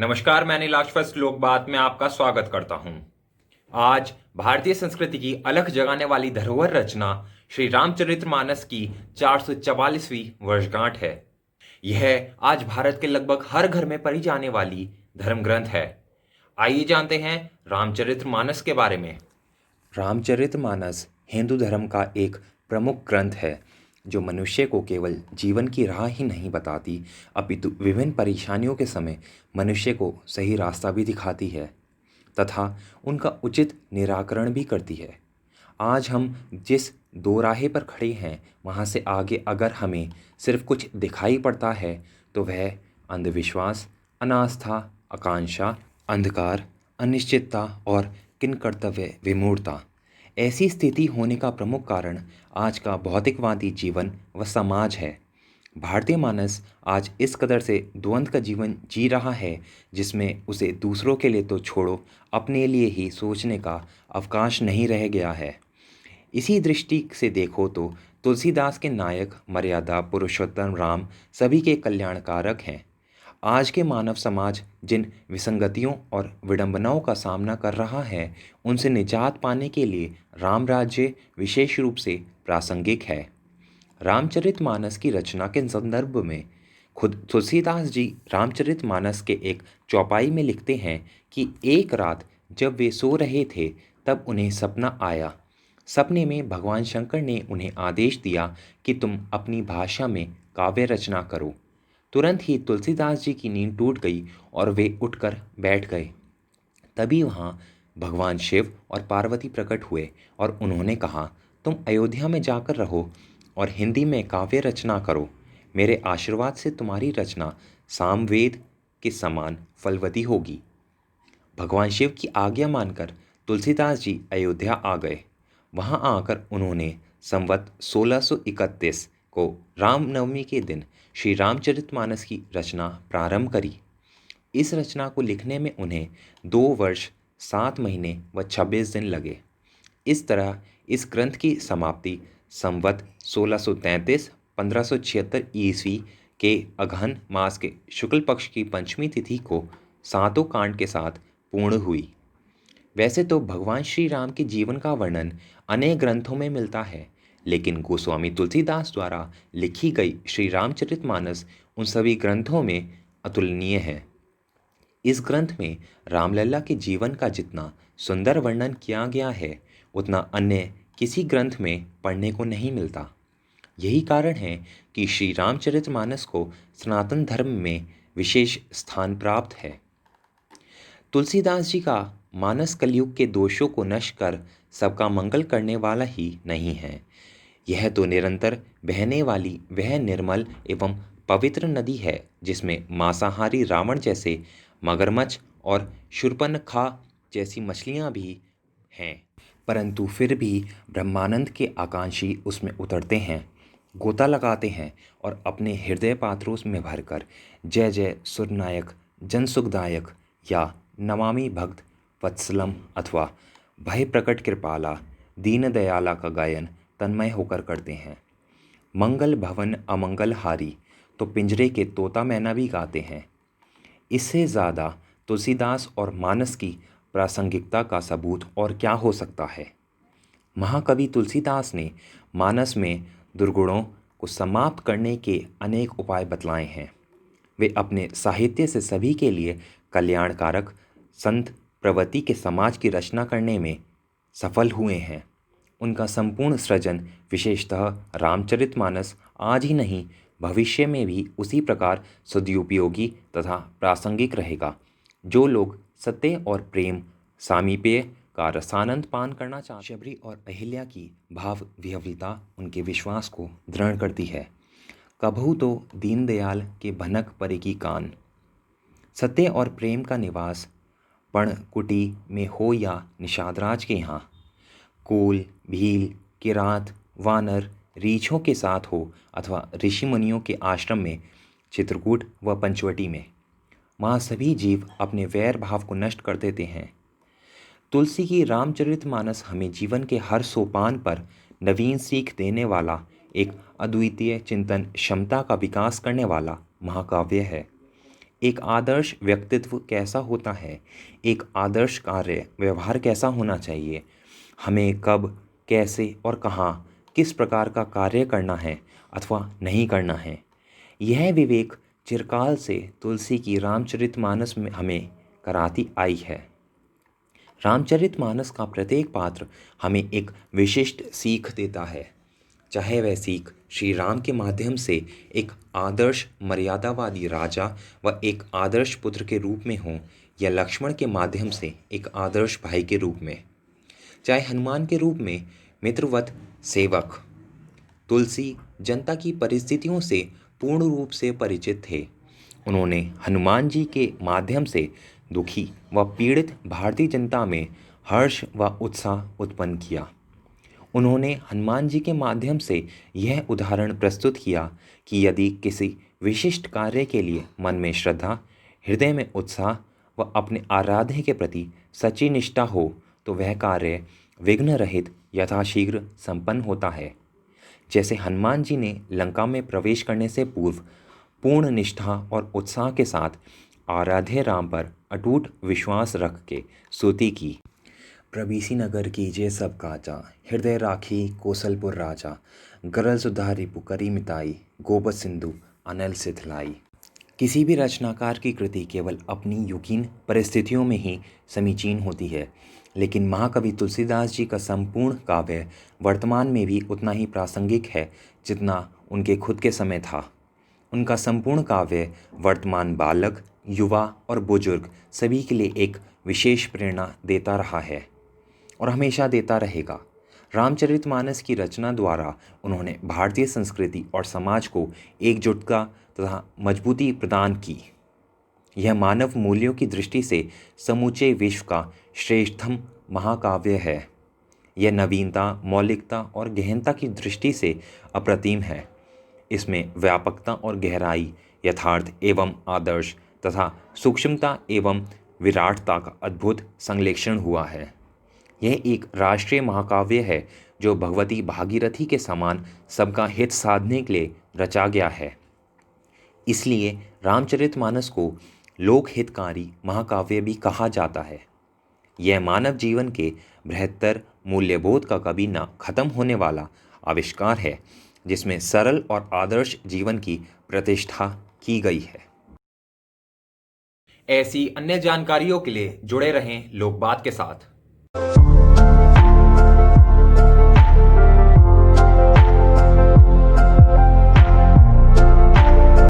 नमस्कार, मैं नीलाश फर्स्ट लोक बात में आपका स्वागत करता हूं। आज भारतीय संस्कृति की अलख जगाने वाली धरोहर रचना श्री रामचरितमानस की 444वीं वर्षगांठ है। यह आज भारत के लगभग हर घर में पढ़ी जाने वाली धर्म ग्रंथ है। आइए जानते हैं रामचरितमानस के बारे में। रामचरितमानस हिंदू धर्म का एक प्रमुख ग्रंथ है जो मनुष्य को केवल जीवन की राह ही नहीं बताती, अपितु विभिन्न परेशानियों के समय मनुष्य को सही रास्ता भी दिखाती है तथा उनका उचित निराकरण भी करती है। आज हम जिस दो राहे पर खड़े हैं वहाँ से आगे अगर हमें सिर्फ कुछ दिखाई पड़ता है तो वह अंधविश्वास, अनास्था, आकांक्षा, अंधकार, अनिश्चितता और किंकर्तव्य विमूढ़ता। ऐसी स्थिति होने का प्रमुख कारण आज का भौतिकवादी जीवन व समाज है। भारतीय मानस आज इस कदर से द्वंद्व का जीवन जी रहा है जिसमें उसे दूसरों के लिए तो छोड़ो, अपने लिए ही सोचने का अवकाश नहीं रह गया है। इसी दृष्टि से देखो तो तुलसीदास के नायक मर्यादा पुरुषोत्तम राम सभी के कल्याणकारक हैं। आज के मानव समाज जिन विसंगतियों और विडंबनाओं का सामना कर रहा है उनसे निजात पाने के लिए राम राज्य विशेष रूप से प्रासंगिक है। रामचरितमानस की रचना के संदर्भ में खुद तुलसीदास जी रामचरितमानस के एक चौपाई में लिखते हैं कि एक रात जब वे सो रहे थे तब उन्हें सपना आया। सपने में भगवान शंकर ने उन्हें आदेश दिया कि तुम अपनी भाषा में काव्य रचना करो। तुरंत ही तुलसीदास जी की नींद टूट गई और वे उठकर बैठ गए। तभी वहाँ भगवान शिव और पार्वती प्रकट हुए और उन्होंने कहा, तुम अयोध्या में जाकर रहो और हिंदी में काव्य रचना करो। मेरे आशीर्वाद से तुम्हारी रचना सामवेद के समान फलवती होगी। भगवान शिव की आज्ञा मानकर तुलसीदास जी अयोध्या आ गए। वहाँ आकर उन्होंने संवत 1631 को रामनवमी के दिन श्री रामचरितमानस की रचना प्रारंभ करी। इस रचना को लिखने में उन्हें 2 वर्ष 7 महीने व 26 दिन लगे। इस तरह इस ग्रंथ की समाप्ति संवत 1633 1576 ईस्वी के अगहन मास के शुक्ल पक्ष की पंचमी तिथि को सातों कांड के साथ पूर्ण हुई। वैसे तो भगवान श्री राम के जीवन का वर्णन अनेक ग्रंथों में मिलता है, लेकिन गोस्वामी तुलसीदास द्वारा लिखी गई श्री रामचरितमानस उन सभी ग्रंथों में अतुलनीय है। इस ग्रंथ में रामलला के जीवन का जितना सुंदर वर्णन किया गया है उतना अन्य किसी ग्रंथ में पढ़ने को नहीं मिलता। यही कारण है कि श्री रामचरितमानस को सनातन धर्म में विशेष स्थान प्राप्त है। तुलसीदास जी का मानस कलयुग के दोषों को नष्ट कर सबका मंगल करने वाला ही नहीं है। यह तो निरंतर बहने वाली वह निर्मल एवं पवित्र नदी है जिसमें मांसाहारी रावण जैसे मगरमच्छ और शूर्पणखा जैसी मछलियां भी हैं, परंतु फिर भी ब्रह्मानंद के आकांक्षी उसमें उतरते हैं, गोता लगाते हैं और अपने हृदय पात्रों में भरकर जय जय सुरनायक जनसुखदायक या नमामि भक्त वत्सलम अथवा भय प्रकट कृपाला दीन दयाला का गायन तन्मय होकर करते हैं। मंगल भवन अमंगल हारी तो पिंजरे के तोता मैना भी गाते हैं। इससे ज़्यादा तुलसीदास और मानस की प्रासंगिकता का सबूत और क्या हो सकता है। महाकवि तुलसीदास ने मानस में दुर्गुणों को समाप्त करने के अनेक उपाय बतलाए हैं। वे अपने साहित्य से सभी के लिए कल्याणकारक संत प्रवृत्ति के समाज की रचना करने में सफल हुए हैं। उनका संपूर्ण सृजन विशेषतः रामचरितमानस आज ही नहीं भविष्य में भी उसी प्रकार सदुपयोगी तथा प्रासंगिक रहेगा। जो लोग सत्य और प्रेम सामीप्य का रसानंद पान करना चाहते, शबरी और अहिल्या की भाव विह्वलता उनके विश्वास को दृढ़ करती है। कभू तो दीनदयाल के भनक परेगी कान। सत्य और प्रेम का निवास पर्णकुटी में हो या निषादराज के यहाँ, कोल, भील, किरात, वानर, रीछों के साथ हो अथवा ऋषि मुनियों के आश्रम में, चित्रकूट व पंचवटी में, वहाँ सभी जीव अपने वैर भाव को नष्ट कर देते हैं। तुलसी की रामचरितमानस हमें जीवन के हर सोपान पर नवीन सीख देने वाला एक अद्वितीय चिंतन क्षमता का विकास करने वाला महाकाव्य है। एक आदर्श व्यक्तित्व कैसा होता है, एक आदर्श कार्य व्यवहार कैसा होना चाहिए, हमें कब, कैसे और कहाँ, किस प्रकार का कार्य करना है अथवा नहीं करना है, यह विवेक चिरकाल से तुलसी की रामचरितमानस में हमें कराती आई है। रामचरितमानस का प्रत्येक पात्र हमें एक विशिष्ट सीख देता है, चाहे वह सीख श्री राम के माध्यम से एक आदर्श मर्यादावादी राजा व एक आदर्श पुत्र के रूप में हो, या लक्ष्मण के माध्यम से एक आदर्श भाई के रूप में, चाहे हनुमान के रूप में मित्रवत सेवक। तुलसी जनता की परिस्थितियों से पूर्ण रूप से परिचित थे। उन्होंने हनुमान जी के माध्यम से दुखी व पीड़ित भारतीय जनता में हर्ष व उत्साह उत्पन्न किया। उन्होंने हनुमान जी के माध्यम से यह उदाहरण प्रस्तुत किया कि यदि किसी विशिष्ट कार्य के लिए मन में श्रद्धा, हृदय में उत्साह व अपने आराध्य के प्रति सच्ची निष्ठा हो तो वह कार्य विघ्न रहित यथाशीघ्र संपन्न होता है। जैसे हनुमान जी ने लंका में प्रवेश करने से पूर्व पूर्ण निष्ठा और उत्साह के साथ आराध्य राम पर अटूट विश्वास रख के स्तुति की। प्रभीसी नगर कीजिए सब काजा, हृदय राखी कौशलपुर राजा, गरल सुधारी पुकरी मिताई, गोबर सिंधु अनल सिथलाई। किसी भी रचनाकार की कृति केवल अपनी युगीन परिस्थितियों में ही समीचीन होती है, लेकिन महाकवि तुलसीदास जी का संपूर्ण काव्य वर्तमान में भी उतना ही प्रासंगिक है जितना उनके खुद के समय था। उनका संपूर्ण काव्य वर्तमान बालक, युवा और बुजुर्ग सभी के लिए एक विशेष प्रेरणा देता रहा है और हमेशा देता रहेगा। रामचरितमानस की रचना द्वारा उन्होंने भारतीय संस्कृति और समाज को एकजुटता तथा मजबूती प्रदान की। यह मानव मूल्यों की दृष्टि से समूचे विश्व का श्रेष्ठतम महाकाव्य है। यह नवीनता, मौलिकता और गहनता की दृष्टि से अप्रतिम है। इसमें व्यापकता और गहराई, यथार्थ एवं आदर्श तथा सूक्ष्मता एवं विराटता का अद्भुत संश्लेषण हुआ है। यह एक राष्ट्रीय महाकाव्य है जो भगवती भागीरथी के समान सबका हित साधने के लिए रचा गया है। इसलिए रामचरितमानस को लोक हितकारी महाकाव्य भी कहा जाता है। यह मानव जीवन के बृहत्तर मूल्यबोध का कभी न खत्म होने वाला आविष्कार है, जिसमें सरल और आदर्श जीवन की प्रतिष्ठा की गई है। ऐसी अन्य जानकारियों के लिए जुड़े रहें लोकबात के साथ।